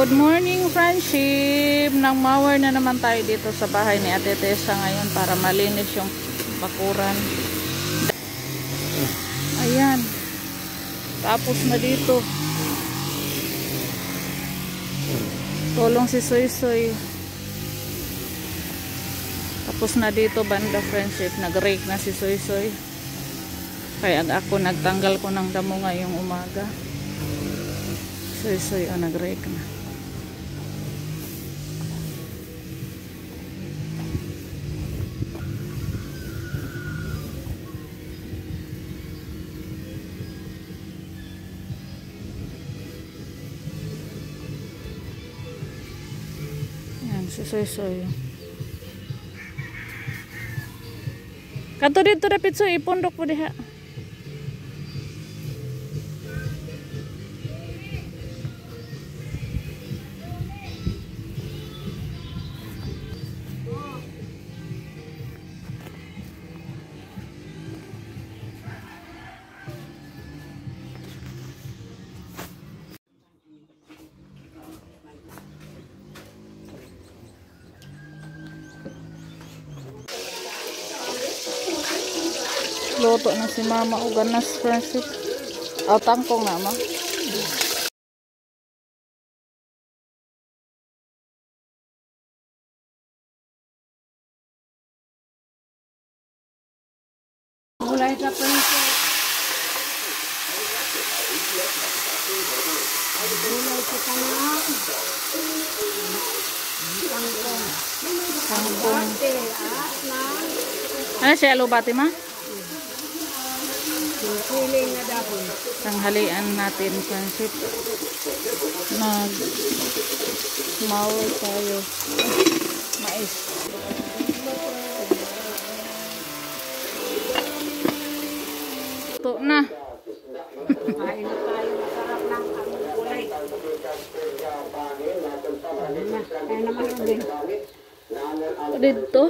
Good morning, friendship! Nang-mower na naman tayo dito sa bahay ni Ate Tessa ngayon para malinis yung bakuran. Ayan. Tapos na dito. Tulong si Soy Soy. Tapos na dito banda, friendship. Nag-rake na si Soy Soy. Kaya ako nagtanggal ko ng damo ngayong umaga. Soy Soy nag-rake na. Yan si Soy Soy. Kato dito dapat so ipondok po diha. Luto na si mama o ganas, friendship. O tangkong na ma. Mulai sa friendship. Mulai sa kanang. Tangkong. Tangkong. Ano siya alubati ma? Siling na dahon. Tanghalian natin, friendship. Nag-mower tayo. Mais. Ito na. Kain na tayo. Masarap lang ang kulay. Kaya naman yun din. Dito.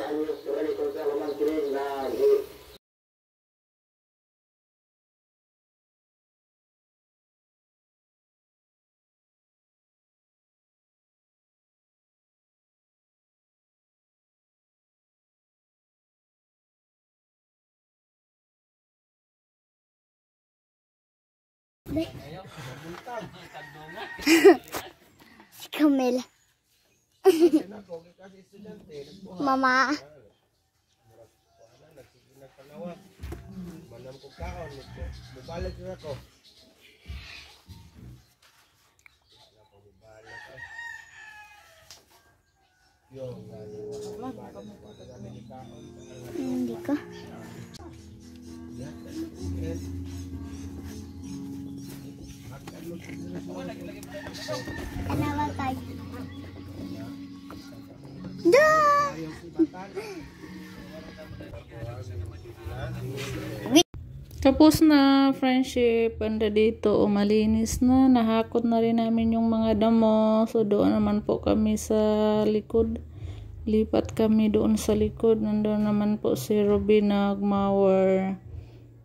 Si Camila. Mama. Hindi ko. Kenapa tayo? Tapos na, friendship. Banda dito, malinis na. Nahakot na rin namin yung mga damo. So, doon naman po kami sa likod. Lipat kami doon sa likod. Nandoon naman po si Ruby nag-mower.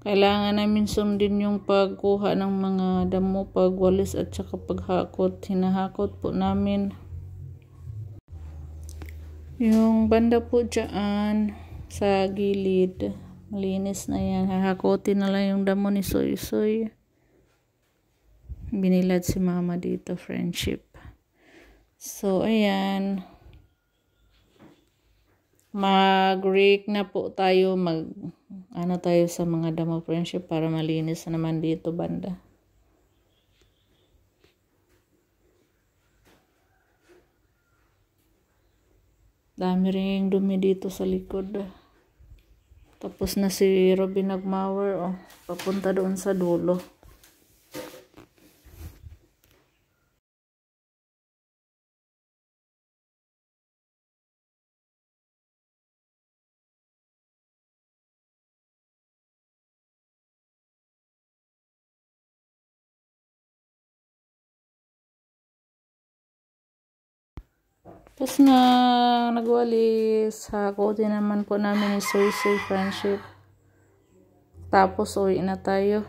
Kailangan namin sundin yung pagkuha ng mga damo, pagwalis at saka paghakot. Hinahakot po namin. Yung banda po dyan sa gilid. Malinis na yan. Hahakotin na lang yung damo ni Soy Soy. Binilad si mama dito, friendship. So, ayan. Mag-rake na po tayo. Ano tayo sa mga damo, friendship, para malinis na naman dito, banda. Dami ring dumi dito sa likod. Tapos na si Robin nag-mower, papunta doon sa dulo. Tapos na nagwalis, hakotin naman po namin ni Soy Soy, friendship. Tapos uwi na tayo.